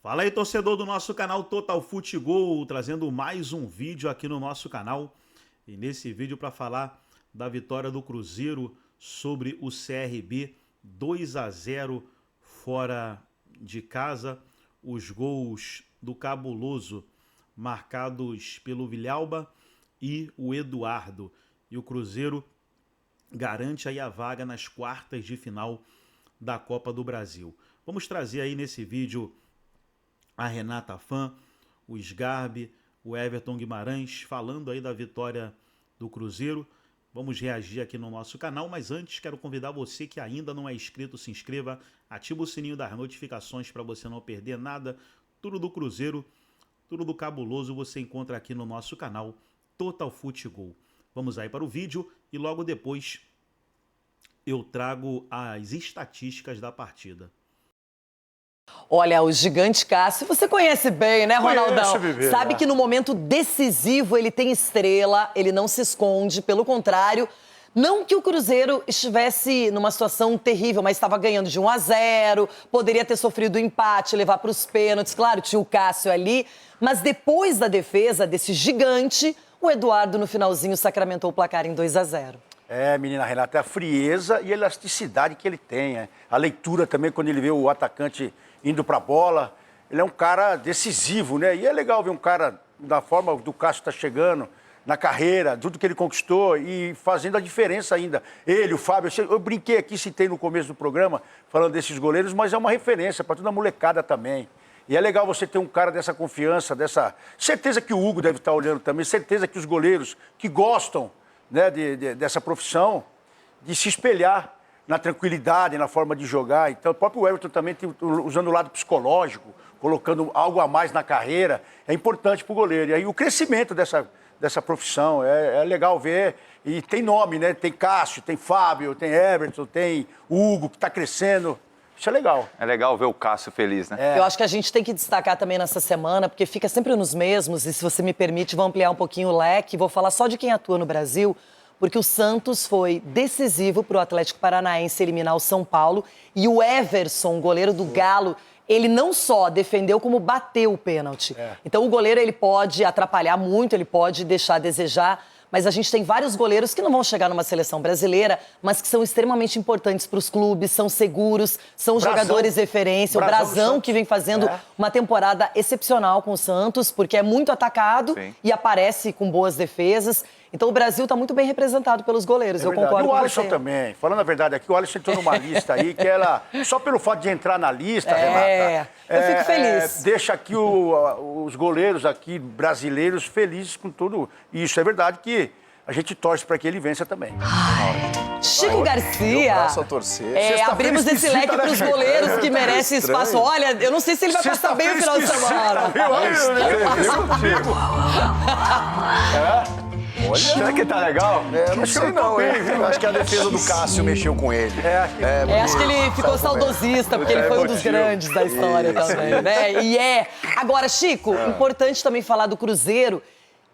Fala aí, torcedor do nosso canal Total Futebol, trazendo mais um vídeo aqui no nosso canal. E nesse vídeo para falar da vitória do Cruzeiro sobre o CRB, 2-0 fora de casa. Os gols do Cabuloso marcados pelo Villalba e o Eduardo. E o Cruzeiro garante aí a vaga nas quartas de final da Copa do Brasil. Vamos trazer aí nesse vídeo a Renata Fã, o Sgarbi, o Everton Guimarães, falando aí da vitória do Cruzeiro. Vamos reagir aqui no nosso canal, mas antes quero convidar você que ainda não é inscrito, se inscreva, ativa o sininho das notificações para você não perder nada. Tudo do Cruzeiro, tudo do Cabuloso você encontra aqui no nosso canal Total Futebol. Vamos aí para o vídeo e logo depois eu trago as estatísticas da partida. Olha, o gigante Cássio, você conhece bem, né, Ronaldão? Viver, Sabe né? que no momento decisivo ele tem estrela, ele não se esconde, pelo contrário, não que o Cruzeiro estivesse numa situação terrível, mas estava ganhando de 1-0, poderia ter sofrido empate, levar para os pênaltis, claro, tinha o Cássio ali, mas depois da defesa desse gigante, o Eduardo no finalzinho sacramentou o placar em 2-0. É, menina Renata, a frieza e a elasticidade que ele tem. A leitura também, quando ele vê o atacante indo para a bola. Ele é um cara decisivo, né? E é legal ver um cara da forma do Cássio está chegando, na carreira, tudo que ele conquistou e fazendo a diferença ainda. Ele, o Fábio, eu brinquei aqui, citei no começo do programa, falando desses goleiros, mas é uma referência para toda a molecada também. E é legal você ter um cara dessa confiança, dessa... Certeza que o Hugo deve estar olhando também, certeza que os goleiros que gostam, né, dessa profissão, de se espelhar na tranquilidade, na forma de jogar. Então, o próprio Everton também usando o lado psicológico, colocando algo a mais na carreira, é importante para o goleiro. E aí o crescimento dessa profissão é legal ver. E tem nome, né? Tem Cássio, tem Fábio, tem Everton, tem Hugo, que está crescendo. Isso é legal. É legal ver o Cássio feliz, né? Eu acho que a gente tem que destacar também nessa semana, porque fica sempre nos mesmos, e se você me permite, vou ampliar um pouquinho o leque, vou falar só de quem atua no Brasil, porque o Santos foi decisivo para o Atlético Paranaense eliminar o São Paulo, e o Everson, goleiro do Galo, ele não só defendeu, como bateu o pênalti. Então o goleiro ele pode atrapalhar muito, ele pode deixar a desejar, mas a gente tem vários goleiros que não vão chegar numa seleção brasileira, mas que são extremamente importantes para os clubes, são seguros, são jogadores referência. O Brazão, que vem fazendo uma temporada excepcional com o Santos, porque é muito atacado e aparece com boas defesas. Então o Brasil está muito bem representado pelos goleiros, eu concordo com você. E o Alisson também. Falando a verdade aqui, o Alisson entrou numa lista aí que ela, só pelo fato de entrar na lista, Renata... Eu fico feliz. Deixa aqui os goleiros aqui brasileiros felizes com tudo isso. É verdade que a gente torce para que ele vença também. Chico Garcia. Braço a torcer. Abrimos esse leque para os goleiros que merecem espaço. Olha, eu não sei se ele vai passar bem o final de semana. Olha, será que tá legal? Não sei não, hein? Acho que a defesa do Cássio mexeu com ele. Acho que ele ficou saudosista, porque ele foi um dos grandes da história também, né? Agora, Chico, importante também falar do Cruzeiro,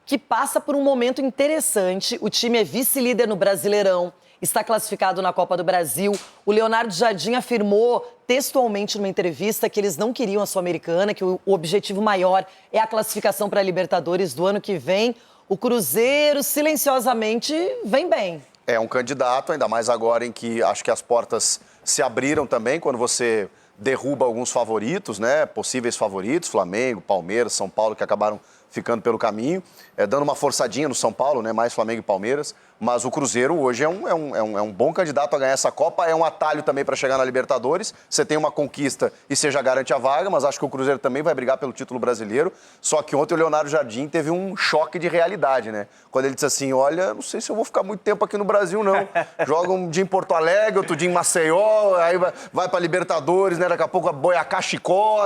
que passa por um momento interessante. O time é vice-líder no Brasileirão, está classificado na Copa do Brasil. O Leonardo Jardim afirmou textualmente numa entrevista que eles não queriam a Sul-Americana, que o objetivo maior é a classificação para a Libertadores do ano que vem. O Cruzeiro, silenciosamente, vem bem. É um candidato, ainda mais agora em que acho que as portas se abriram também, quando você derruba alguns favoritos, né? Possíveis favoritos, Flamengo, Palmeiras, São Paulo, que acabaram ficando pelo caminho, dando uma forçadinha no São Paulo, né? Mais Flamengo e Palmeiras. Mas o Cruzeiro hoje é um bom candidato a ganhar essa Copa, é um atalho também para chegar na Libertadores. Você tem uma conquista e você já garante a vaga, mas acho que o Cruzeiro também vai brigar pelo título brasileiro. Só que ontem o Leonardo Jardim teve um choque de realidade, né? Quando ele disse assim, olha, não sei se eu vou ficar muito tempo aqui no Brasil, não. Joga um dia em Porto Alegre, outro dia em Maceió, aí vai para Libertadores, né? Daqui a pouco a Boiacá, Chicó,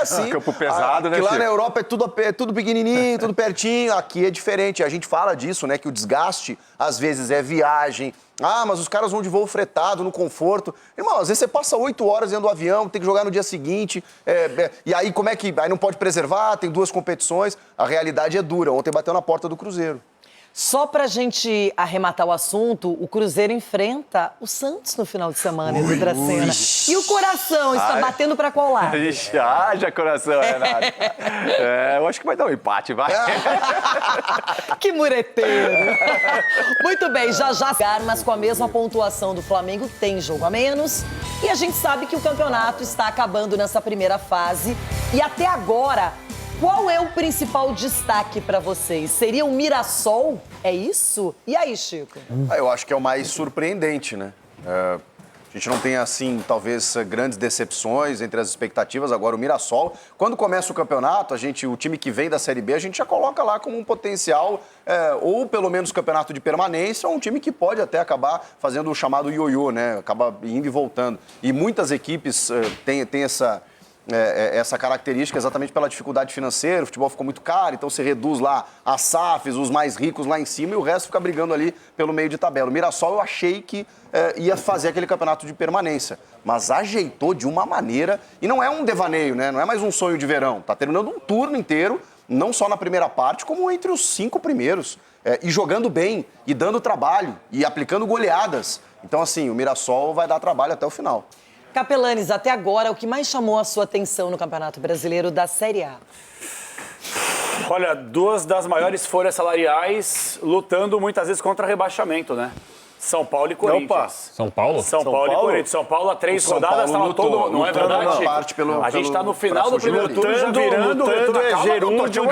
assim. Campo pesado, né, que lá Chico? na Europa é tudo pequenininho, tudo pertinho. Aqui é diferente. A gente fala disso, né? Que o desgaste, às vezes, é viagem. Ah, mas os caras vão de voo fretado, no conforto. Irmão, às vezes você passa 8 horas dentro do avião, tem que jogar no dia seguinte. E aí, como é que... Aí não pode preservar, tem 2 competições. A realidade é dura. Ontem bateu na porta do Cruzeiro. Só pra gente arrematar o assunto, o Cruzeiro enfrenta o Santos no final de semana, Edu Dracena. E o coração está batendo pra qual lado? Ixi, haja coração, Renato. Eu acho que vai dar um empate, vai. Que mureteiro. Muito bem, já, mas com a mesma pontuação do Flamengo, tem jogo a menos. E a gente sabe que o campeonato está acabando nessa primeira fase. E até agora, qual é o principal destaque para vocês? Seria o Mirassol? É isso? E aí, Chico? Eu acho que é o mais surpreendente, né? A gente não tem, assim, talvez grandes decepções entre as expectativas. Agora, o Mirassol, quando começa o campeonato, o time que vem da Série B, a gente já coloca lá como um potencial, ou pelo menos campeonato de permanência, ou um time que pode até acabar fazendo o chamado ioiô, né? Acaba indo e voltando. E muitas equipes têm essa característica exatamente pela dificuldade financeira. O futebol ficou muito caro, então você reduz lá as SAFs, os mais ricos lá em cima, e o resto fica brigando ali pelo meio de tabela. O Mirassol eu achei que ia fazer aquele campeonato de permanência, mas ajeitou de uma maneira, e não é um devaneio, né? Não é mais um sonho de verão, tá terminando um turno inteiro, não só na primeira parte, como entre os 5 primeiros, e jogando bem, e dando trabalho, e aplicando goleadas. Então, assim, o Mirassol vai dar trabalho até o final. Capelanes, até agora, o que mais chamou a sua atenção no Campeonato Brasileiro da Série A? Olha, 2 das maiores folhas salariais lutando muitas vezes contra rebaixamento, né? São Paulo e Corinthians. São Paulo? São Paulo e Corinthians. São Paulo há 3 rodadas estava todo... Não é verdade? A gente está no final do primeiro turno, já virando... Lutando é gerúndio.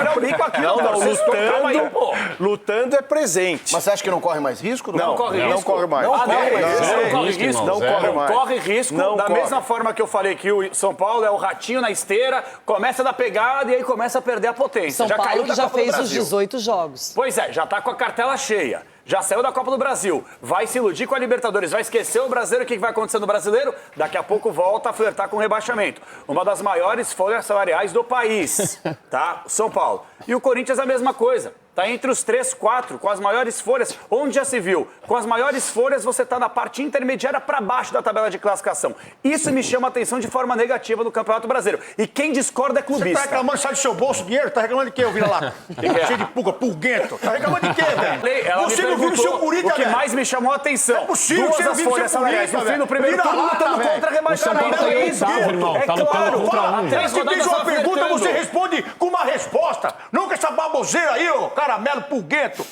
Lutando é presente. Mas você acha que não corre mais risco? Não corre risco. Não corre mais. Não corre risco. Não corre mais. Corre risco. Da mesma forma que eu falei que o São Paulo é o ratinho na esteira, começa a dar pegada e aí começa a perder a potência. São Paulo que já fez os Brasil. 18 jogos. Pois é, já está com a cartela cheia. Já saiu da Copa do Brasil, vai se iludir com a Libertadores, vai esquecer o brasileiro, o que vai acontecer no brasileiro? Daqui a pouco volta a flertar com o rebaixamento. Uma das maiores folhas salariais do país, tá? São Paulo. E o Corinthians a mesma coisa. Está entre os 3, 4, com as maiores folhas. Onde já se viu? Com as maiores folhas, você está na parte intermediária para baixo da tabela de classificação. Isso me chama a atenção de forma negativa no Campeonato Brasileiro. E quem discorda é clubista. Você tá reclamando, sai do seu bolso dinheiro? Tá reclamando de quê, eu vira lá? Cheio de pulga, pulguento. Tá reclamando de quê, velho? Ela você não viu o seu Corinthians, o que mais me chamou a atenção. É possível que você não as viu o seu folhas salariais no fim do primeiro Vira turno lá, lutando velho. contra rebaixamento. O São Paulo tá em oitavo, irmão. É Tá lutando claro. contra um. Três Você fez rodadas uma só pergunta, flertando. você responde com uma resposta. Nunca essa baboseira aí, ô caramelo pulguento.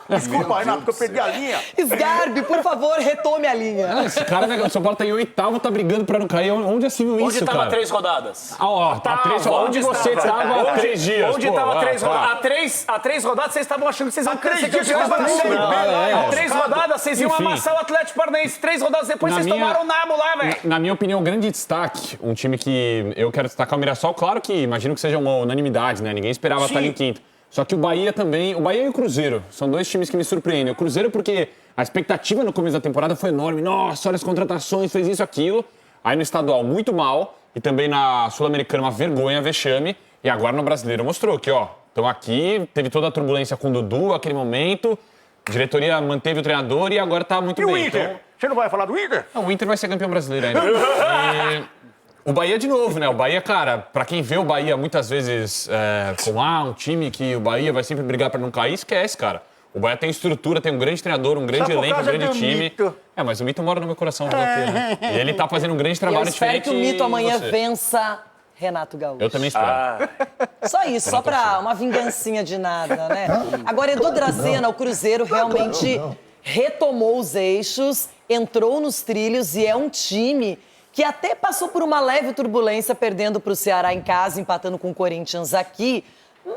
Desculpa, Renato, porque eu perdi a linha. Sgarbi, por favor, retome a linha. Esse cara, né, o São Paulo tá em oitavo, tá brigando pra não cair. Onde já se viu Onde isso, estava cara? 3 rodadas? Tá 3 rodadas. Onde você estava há 3 dias? Onde estava 3 rodadas? Há 3 rodadas vocês estavam achando que vocês iam três ser dias campeões vocês da estavam Série B. na Série B, Há 3 rodadas vocês iam Enfim. amassar o Atlético Paranaense. 3 rodadas depois Na vocês minha- tomaram o nabo lá, velho. Na minha opinião, um grande destaque, um time que eu quero destacar o Mirassol, claro que imagino que seja uma unanimidade, né? Ninguém esperava estar em quinto. Só que o Bahia também, o Bahia e o Cruzeiro, são 2 times que me surpreendem. O Cruzeiro porque a expectativa no começo da temporada foi enorme. Nossa, olha as contratações, fez isso, aquilo. Aí no estadual, muito mal. E também na Sul-Americana, uma vergonha, vexame. E agora no Brasileiro mostrou que, ó, estão aqui, teve toda a turbulência com o Dudu, aquele momento. A diretoria manteve o treinador e agora tá muito E bem. o Inter? Então, Você não vai falar do Inter? o Inter vai ser campeão brasileiro ainda. E o Bahia de novo, né? O Bahia, cara, pra quem vê o Bahia muitas vezes com um time que o Bahia vai sempre brigar pra não cair, esquece, cara. O Bahia tem estrutura, tem um grande treinador, um grande Só por elenco, um causa grande do time. Mito. Mas o Mito mora no meu coração, né? E ele tá fazendo um grande Eu trabalho espero diferente. que o Mito amanhã você. vença Renato Gaúcho. Eu também espero. Só isso, só pra uma vingancinha de nada, né? Agora, Edu Dracena, o Cruzeiro realmente retomou os eixos, entrou nos trilhos e é um time que até passou por uma leve turbulência, perdendo para o Ceará em casa, empatando com o Corinthians aqui,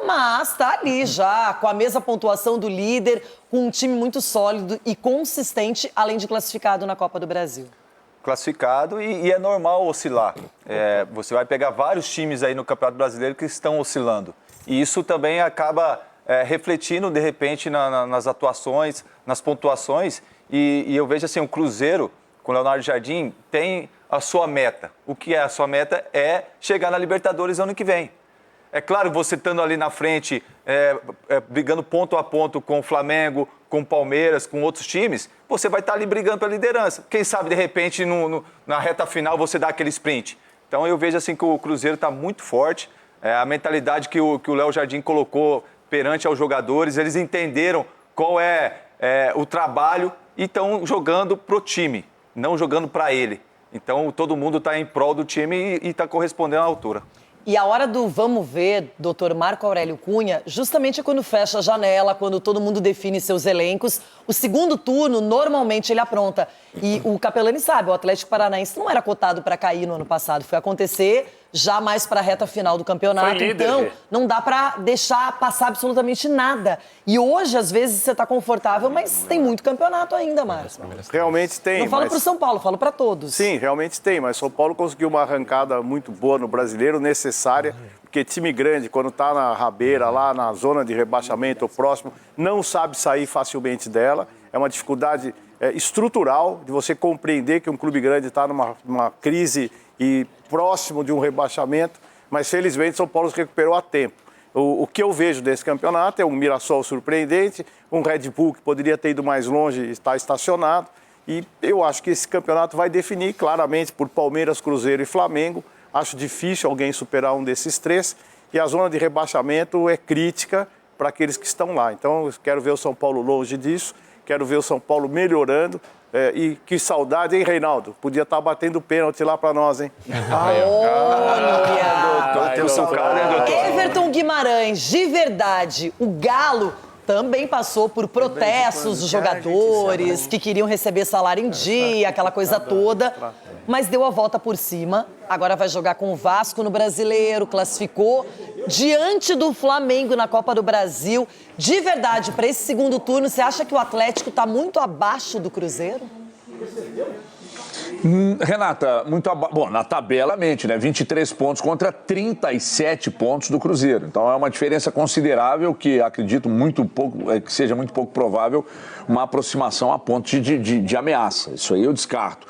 mas tá ali já, com a mesma pontuação do líder, com um time muito sólido e consistente, além de classificado na Copa do Brasil. Classificado e é normal oscilar. Você vai pegar vários times aí no Campeonato Brasileiro que estão oscilando. E isso também acaba refletindo, de repente, nas atuações, nas pontuações. E eu vejo assim, o Cruzeiro, com o Leonardo Jardim, tem a sua meta. O que é a sua meta? É chegar na Libertadores ano que vem. É claro, você estando ali na frente, brigando ponto a ponto com o Flamengo, com o Palmeiras, com outros times, você vai estar ali brigando pela liderança. Quem sabe, de repente, na reta final, você dá aquele sprint. Então, eu vejo assim que o Cruzeiro está muito forte. A mentalidade que o Léo Jardim colocou perante aos jogadores, eles entenderam qual é o trabalho e estão jogando pro time, não jogando para ele. Então, todo mundo está em prol do time e está correspondendo à altura. E a hora do vamos ver, doutor Marco Aurélio Cunha, justamente é quando fecha a janela, quando todo mundo define seus elencos. O segundo turno, normalmente, ele apronta. E o Capelani sabe, o Atlético Paranaense não era cotado para cair no ano passado. Foi acontecer já mais para a reta final do campeonato. Foi líder, então, né? não dá para deixar passar absolutamente nada. E hoje, às vezes, você está confortável, mas tem muito campeonato ainda, Márcio. Realmente tem. Não falo mas... para o São Paulo, falo para todos. Sim, realmente tem, mas São Paulo conseguiu uma arrancada muito boa no Brasileiro, necessária, porque time grande, quando está na rabeira, lá na zona de rebaixamento ou próximo, não sabe sair facilmente dela. É uma dificuldade estrutural de você compreender que um clube grande está numa crise e próximo de um rebaixamento, mas felizmente São Paulo se recuperou a tempo. O que eu vejo desse campeonato é um Mirassol surpreendente, um Red Bull que poderia ter ido mais longe e está estacionado. E eu acho que esse campeonato vai definir claramente por Palmeiras, Cruzeiro e Flamengo. Acho difícil alguém superar um desses três. E a zona de rebaixamento é crítica para aqueles que estão lá. Então, eu quero ver o São Paulo longe disso. Quero ver o São Paulo melhorando. E que saudade, hein, Reinaldo? Podia estar batendo pênalti lá para nós, hein? Olha! Tem o seu cara, hein, doutor? Everton Guimarães, de verdade, o Galo também passou por protestos dos jogadores que queriam receber salário em dia, aquela coisa toda, mas deu a volta por cima. Agora vai jogar com o Vasco no Brasileiro, classificou diante do Flamengo na Copa do Brasil. De verdade, para esse segundo turno, você acha que o Atlético está muito abaixo do Cruzeiro? Renata, bom, na tabela mente, né? 23 pontos contra 37 pontos do Cruzeiro. Então é uma diferença considerável que acredito muito pouco, que seja muito pouco provável uma aproximação a ponto de ameaça. Isso aí eu descarto.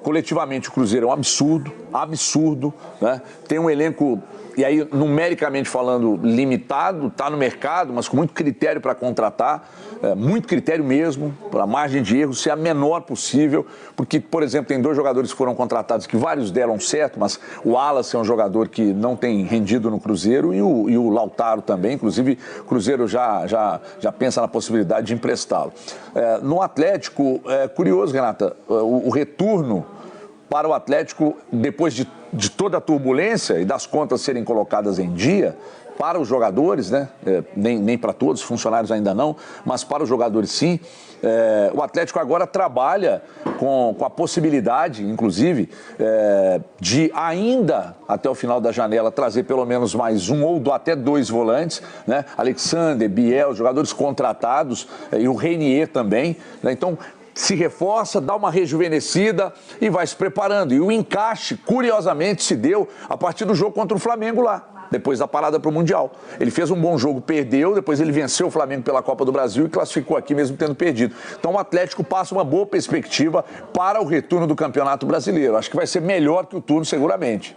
Coletivamente o Cruzeiro é um absurdo, né? Tem um elenco, e aí numericamente falando, limitado, está no mercado, mas com muito critério para contratar, muito critério mesmo, para a margem de erro ser a menor possível, porque, por exemplo, tem 2 jogadores que foram contratados que vários deram certo, mas o Wallace é um jogador que não tem rendido no Cruzeiro e o Lautaro também, inclusive o Cruzeiro já pensa na possibilidade de emprestá-lo. No Atlético, curioso, Renata, o retorno para o Atlético, depois de toda a turbulência e das contas serem colocadas em dia, para os jogadores, né? Nem para todos, funcionários ainda não, mas para os jogadores sim. O Atlético agora trabalha com a possibilidade, inclusive, de ainda, até o final da janela, trazer pelo menos mais um ou até 2 volantes, né? Alexander, Biel, jogadores contratados, e o Reinier também, né? Então, se reforça, dá uma rejuvenescida e vai se preparando. E o encaixe, curiosamente, se deu a partir do jogo contra o Flamengo lá, depois da parada para o Mundial. Ele fez um bom jogo, perdeu, depois ele venceu o Flamengo pela Copa do Brasil e classificou aqui mesmo tendo perdido. Então o Atlético passa uma boa perspectiva para o retorno do Campeonato Brasileiro. Acho que vai ser melhor que o turno, seguramente.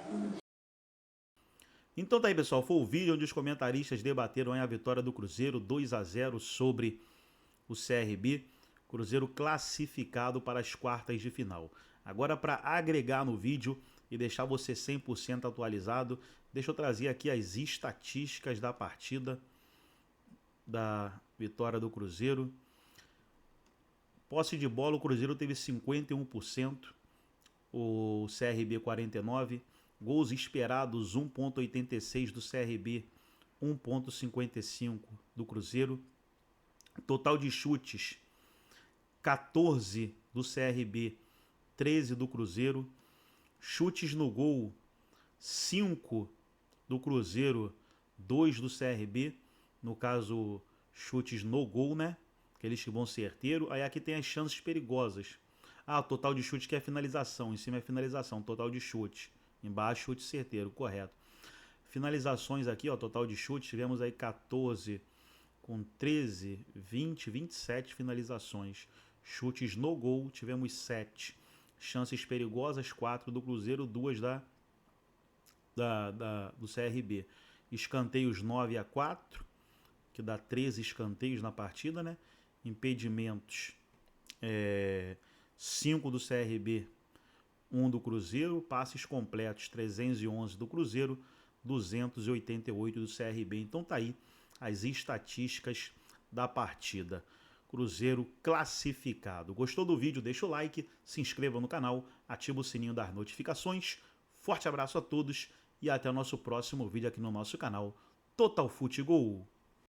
Então tá aí, pessoal, foi o vídeo onde os comentaristas debateram a vitória do Cruzeiro 2-0 sobre o CRB. Cruzeiro classificado para as quartas de final. Agora, para agregar no vídeo e deixar você 100% atualizado, deixa eu trazer aqui as estatísticas da partida da vitória do Cruzeiro. Posse de bola, o Cruzeiro teve 51%, o CRB 49%. Gols esperados, 1,86 do CRB, 1,55 do Cruzeiro. Total de chutes, 14 do CRB, 13 do Cruzeiro. Chutes no gol, 5 do Cruzeiro, 2 do CRB. No caso, chutes no gol, né? Aqueles que vão certeiro. Aí aqui tem as chances perigosas. Ah, o total de chute que é finalização. Em cima é finalização, total de chute. Embaixo, chute certeiro, correto. Finalizações aqui, ó, total de chutes. Tivemos aí 14 com 13, 20, 27 finalizações. Chutes no gol, tivemos 7. Chances perigosas, 4 do Cruzeiro, 2 do CRB. Escanteios 9-4, que dá 13 escanteios na partida, né? Impedimentos, 5 do CRB, 1 do Cruzeiro. Passes completos, 311 do Cruzeiro, 288 do CRB. Então tá aí as estatísticas da partida. Cruzeiro classificado. Gostou do vídeo? Deixa o like, se inscreva no canal, ativa o sininho das notificações. Forte abraço a todos e até o nosso próximo vídeo aqui no nosso canal Total Futebol.